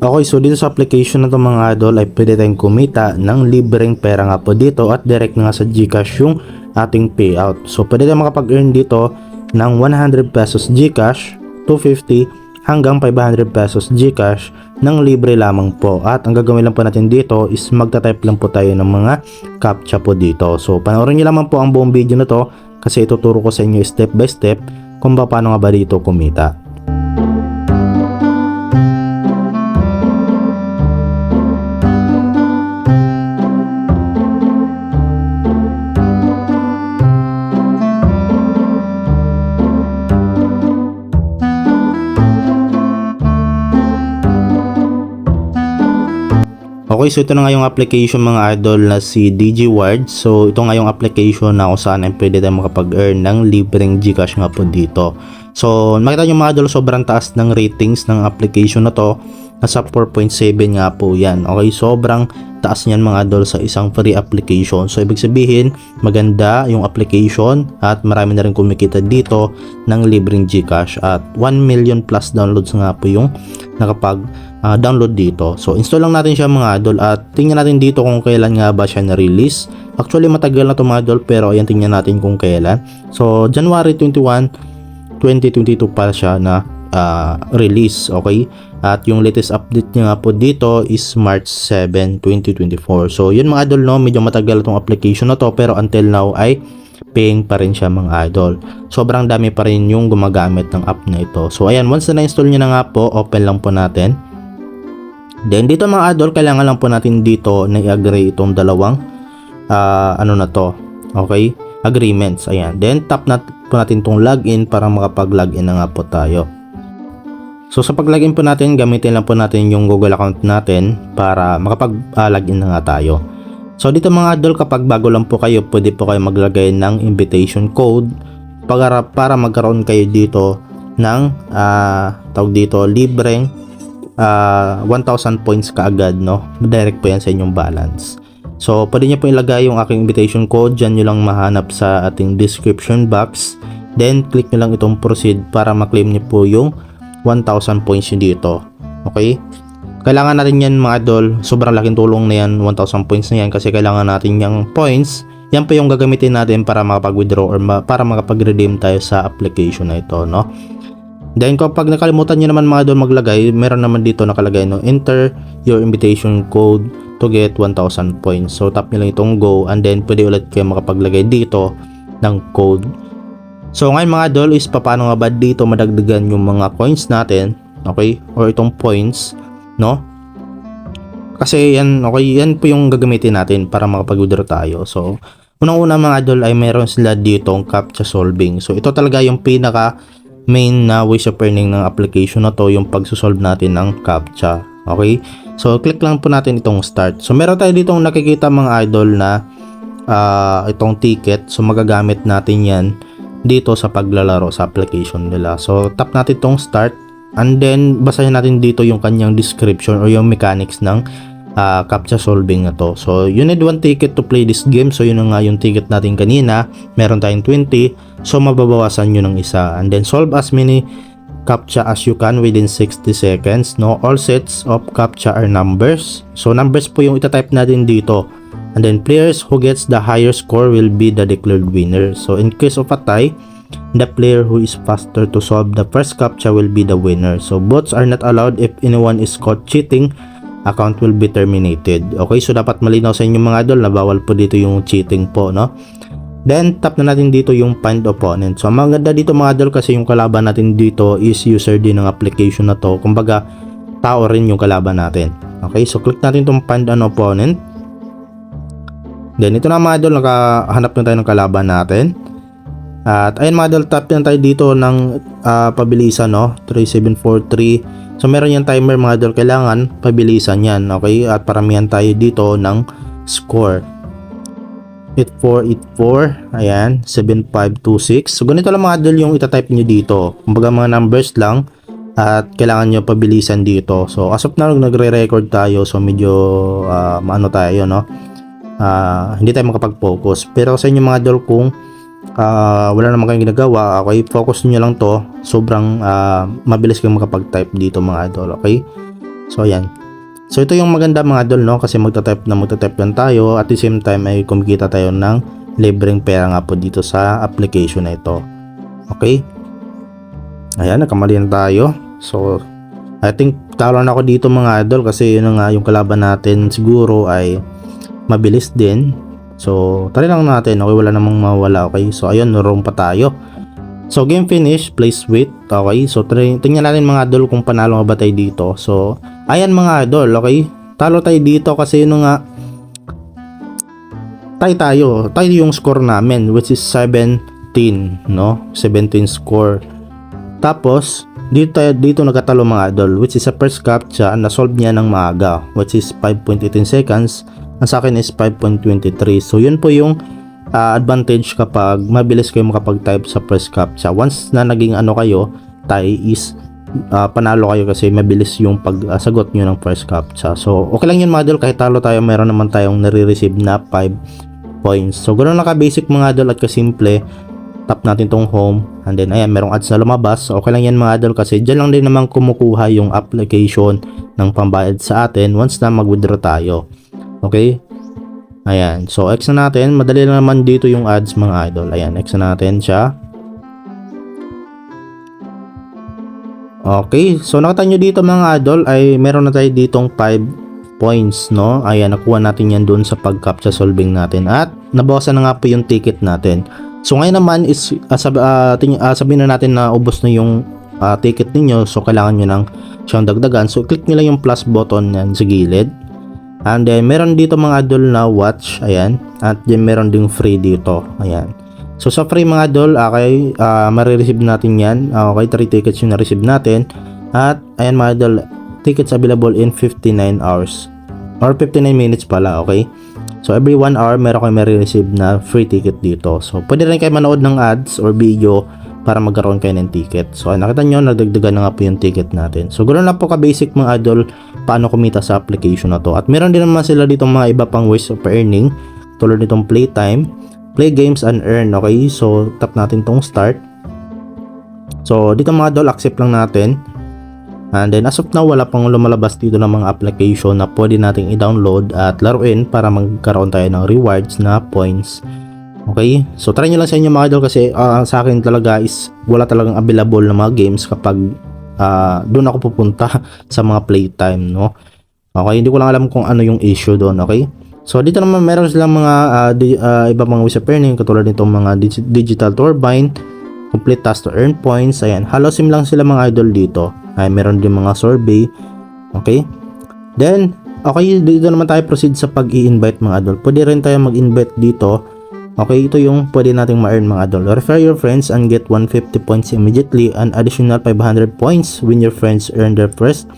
Okay, so dito sa application na to mga idol ay pwede tayong kumita ng libreng pera nga po dito at direct na nga sa GCash yung ating payout. So pwede tayong makapag-earn dito ng 100 pesos GCash, 250 hanggang 500 pesos GCash ng libre lamang po. At ang gagawin lang po natin dito is magta-type lang po tayo ng mga captcha po dito. So panoorin niyo lamang po ang buong video na to kasi ituturo ko sa inyo step by step kung paano nga ba dito kumita. Okay, so ito na nga yung application mga idol na si DigiWard. So ito nga yung application na kung saan ay pwede tayo makapag-earn ng libreng GCash nga po dito. So makita nyo mga idol, sobrang taas ng ratings ng application na to. Nasa 4.7 nga po yan. Okay, sobrang taas niyan mga idol sa isang free application. So ibig sabihin maganda yung application at marami na rin kumikita dito ng libreng GCash. At 1 million plus downloads nga po yung nakapag download dito. So install lang natin siya mga idol at tingnan natin dito kung kailan nga ba siya na-release. Actually matagal na to mga idol pero ayan, tingnan natin kung kailan. So January 21, 2022 pa siya na release. Okay, at yung latest update niya nga po dito is March 7, 2024. So yun mga idol, no, medyo matagal itong application na to pero until now ay paying pa rin siya mga idol. Sobrang dami pa rin yung gumagamit ng app na ito. So ayan, once na na-install nyo na nga po, open lang po natin. Then dito mga idol, kailangan lang po natin dito na i-agree itong dalawang ano na to, okay, agreements. Ayan, then tap na po natin itong login para makapag-login na nga po tayo. So sa pag-login po natin, gamitin lang po natin yung Google account natin para makapag-login na nga tayo. So dito mga idol, kapag bago lang po kayo, pwede po kayo maglagay ng invitation code para magkaroon kayo dito ng tawag dito, libreng 1,000 points kaagad, no? Direct po yan sa inyong balance. So pwede nyo po ilagay yung aking invitation code, dyan nyo lang mahanap sa ating description box, then click nyo lang itong proceed para maklaim nyo po yung 1,000 points nyo dito. Okay, kailangan natin yan mga idol, sobrang laking tulong na yan, 1,000 points na yan, kasi kailangan natin yung points. Yan po yung gagamitin natin para makapag-withdraw or para makapag-redeem tayo sa application na ito, no? Then kapag nakalimutan nyo naman mga idol maglagay, meron naman dito nakalagay, no, enter your invitation code to get 1,000 points. So tap nyo lang itong go and then pwede ulit kayo makapaglagay dito ng code. So ngayon mga idol is paano nga ba dito madagdagan yung mga coins natin, okay, or itong points, no? Kasi yan, okay, yan po yung gagamitin natin para makapag-withdraw tayo. So unang-una mga idol ay meron sila ditong captcha solving. So ito talaga yung pinaka main na ways of earning ng application na to, yung pagsosolve natin ng captcha. Okay, so click lang po natin itong start. So meron tayo ditong nakikita mga idol na itong ticket. So magagamit natin yan dito sa paglalaro sa application nila. So tap natin itong start and then basahin natin dito yung kanyang description or yung mechanics ng captcha solving na to. So you need 1 ticket to play this game. So yun nga yung ticket natin kanina, meron tayong 20, so mababawasan nyo ng isa, and then solve as many captcha as you can within 60 seconds, no? All sets of captcha are numbers. So numbers po yung itatype natin dito, and then players who gets the higher score will be the declared winner. So in case of a tie, the player who is faster to solve the first captcha will be the winner. So bots are not allowed. If anyone is caught cheating, account will be terminated. Okay, so dapat malinaw sa inyo mga idol na bawal po dito yung cheating po, no? Then tap na natin dito yung find opponent. So maganda dito mga idol kasi yung kalaban natin dito is user din ng application na to. Kumbaga tao rin yung kalaban natin. Okay, so click natin itong find an opponent. Then ito na mga idol, nakahanap na tayo ng kalaban natin. At ayun mga idol, tap na tayo dito ng pabilisan, no? 3743. So meron yung timer mga idol, kailangan pabilisan yan. Okay, at paramihan tayo dito ng score. 8484, ayan, 7526. So ganito lang mga idol yung itatype nyo dito. Kumbaga mga numbers lang at kailangan nyo pabilisan dito. So as of now nagre-record tayo, so medyo maano tayo, no? Hindi tayo makapag-focus. Pero sa inyo mga idol, kung wala naman kayong ginagawa, okay, focus nyo lang to. Sobrang mabilis kayong makapag-type dito mga idol, okay? So ayan. So ito yung maganda mga idol, no, kasi magta-type lang tayo, at the same time ay kumikita tayo ng libreng pera nga po dito sa application na ito. Okay, ayan, nagkamali na tayo. So I think talo na ako dito mga idol, kasi yun nga yung kalaban natin siguro ay mabilis din. So try lang natin, okay, wala namang mawala. Okay, so ayun, room pa tayo. So game finish, place wait. Okay, so tingnan natin mga idol kung panalo nga ba tayo dito. So ayan mga idol, okay, talo tayo dito kasi yun nga, tayo yung score namin, which is 17, no, 17 score. Tapos dito nagkatalo mga idol, which is sa first captcha na solve niya ng maaga, which is 5.18 seconds. Ang sa akin is 5.23. so yun po yung advantage kapag mabilis kayo makapag-type sa first captcha. Once na naging ano kayo, tie is panalo kayo kasi mabilis yung pagsagot nyo ng first captcha. So okay lang yun mga idol, kahit talo tayo, meron naman tayong nare-receive na 5 points. So ganoon lang ka-basic mga idol at kasimple. Tap natin tong home, and then ayan, merong ads na lumabas. So okay lang yan mga idol, kasi dyan lang din naman kumukuha yung application ng pambayad sa atin once na mag-withdraw tayo. Okay, ayan, so X na natin. Madali lang naman dito yung ads mga idol. Ayan, X na natin siya. Okay, so nakita nyo dito mga idol ay meron na tayo ditong 5 points, no. Ayan, nakuha natin yan dun sa pag-captcha solving natin, at nabawasan na nga po yung ticket natin. So ngayon naman is sabihin na natin na ubos na yung ticket ninyo. So kailangan nyo ng siyang dagdagan. So click nyo lang yung plus button yan sa gilid. And then meron dito mga idol na watch, ayan, at then meron ding free dito, ayan. So sa free mga idol, okay, marireceive natin yan. Okay, 3 tickets yung na-receive natin. At ayan mga idol, tickets available in 59 hours or 59 minutes pala. Okay, so every 1 hour meron kayo marireceive na free ticket dito. So pwede rin kayo manood ng ads or video para magkaroon kayo ng ticket. So nakita nyo, nagdagdagan na nga po yung ticket natin. So ganoon lang po ka-basic mga idol paano kumita sa application na to. At meron din naman sila dito mga iba pang ways of earning, tulad nitong playtime, play games and earn. Okay, so tap natin tong start. So dito mga idol, accept lang natin. And then as of now, wala pang lumalabas dito ng mga application na pwede nating i-download at laruin para magkaroon tayo ng rewards na points. Okay, so try nyo lang sa inyo mga idol, kasi sa akin talaga is wala talagang available na mga games kapag doon ako pupunta sa mga playtime, no. Okay, hindi ko lang alam kung ano yung issue doon. Okay, so dito naman meron silang mga iba pang ways of earning, katulad nitong mga digital turbine, complete task to earn points. Ayan, halosim lang sila mga idol dito. Ay, meron din mga survey. Okay, then okay, dito naman tayo proceed sa pag-i-invite mga idol. Pwede rin tayo mag-invite dito. Okay, ito yung pwede nating ma-earn mga idol. Refer your friends and get 150 points immediately, and additional 500 points when your friends earn their first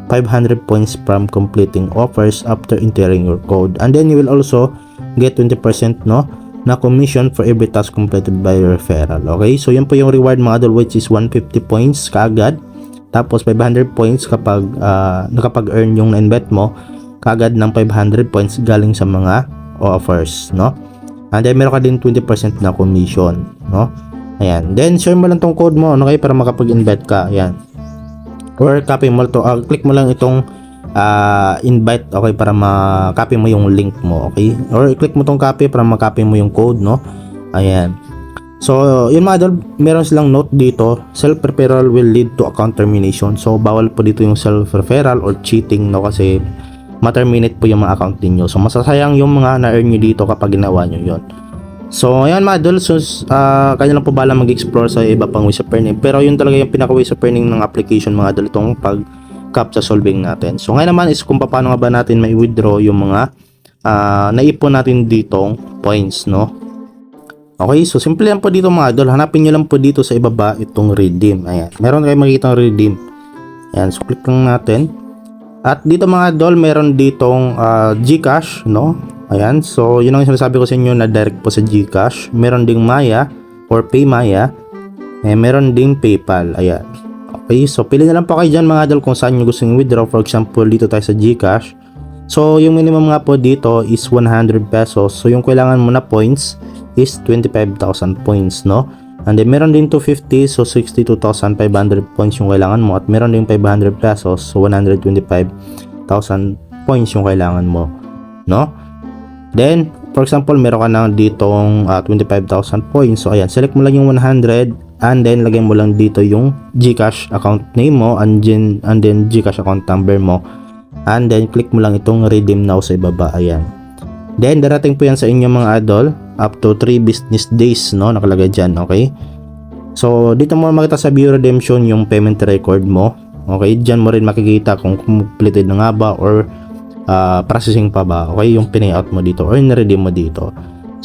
500 points from completing offers after entering your code. And then you will also get 20% no na commission for every task completed by your referral. Okay, so yun po yung reward mga idol, which is 150 points kaagad. Tapos 500 points kapag nakapag-earn yung na-invite mo, kaagad ng 500 points galing sa mga offers, no. And then meron ka din 20% na commission, no. Ayan, then share mo lang tong code mo, okay, para makapag-invite ka. Ayan, or copy mo to, click mo lang itong invite, okay, para ma-copy mo yung link mo. Okay, or i-click mo tong copy para ma-copy mo yung code, no. Ayan, so yun mga idol, meron silang note dito, self-referral will lead to account termination. So bawal po dito yung self-referral or cheating, no, kasi ma-terminate po yung mga account niyo. So masasayang yung mga na-earn nyo dito kapag ginawa nyo yon. So ayan mga idol, so kanya lang po bala mag-explore sa iba pang ways of earning, pero yun talaga yung pinaka ways of earning ng application mga idol, itong pag-captcha solving natin. So ngayon naman is kung paano nga ba natin may withdraw yung mga naipon natin ditong points, no. Okay, so simple lang po dito mga idol, hanapin nyo lang po dito sa ibaba itong redeem. Ayan, meron kayo makikita ng redeem. Ayan, so click lang natin. At dito mga idol, meron ditong GCash, no. Ayan, so yun ang sinasabi ko sa inyo na direct po sa GCash. Meron ding Maya or PayMaya. Meron ding PayPal. Ayan. Okay, so pili na lang po kayo dyan mga idol kung saan nyo gusto yung withdraw. For example, dito tayo sa GCash. So yung minimum nga po dito is 100 pesos. So yung kailangan mo na points is 25,000 points, no. And then meron din 250, so 62,500 points yung kailangan mo. At meron din 500 pesos, so 125,000 points yung kailangan mo, no? Then, for example, meron ka na ditong 25,000 points. So ayan, select mo lang yung 100 and then lagay mo lang dito yung GCash account name mo and then GCash account number mo. And then click mo lang itong redeem now sa ibaba. Ayan. Then darating po yan sa inyo mga idol up to 3 business days, no? Nakalagay dyan, okay? So dito mo makita sa view redemption yung payment record mo. Okay, dyan mo rin makikita kung completed na nga ba or processing pa ba, okay, yung pinayout mo dito or in-redeem mo dito.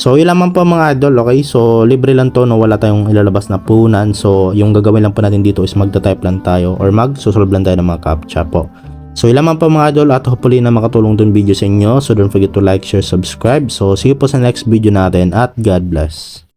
So yun lamang po mga idol, okay? So libre lang to, no? Wala tayong ilalabas na puhunan. So yung gagawin lang po natin dito is magta-type lang tayo or mag-solve lang tayo ng mga captcha po. So yun lamang po mga idol at hopefully na makatulong dun video sa inyo. So don't forget to like, share, subscribe. So see you po sa next video natin at God bless.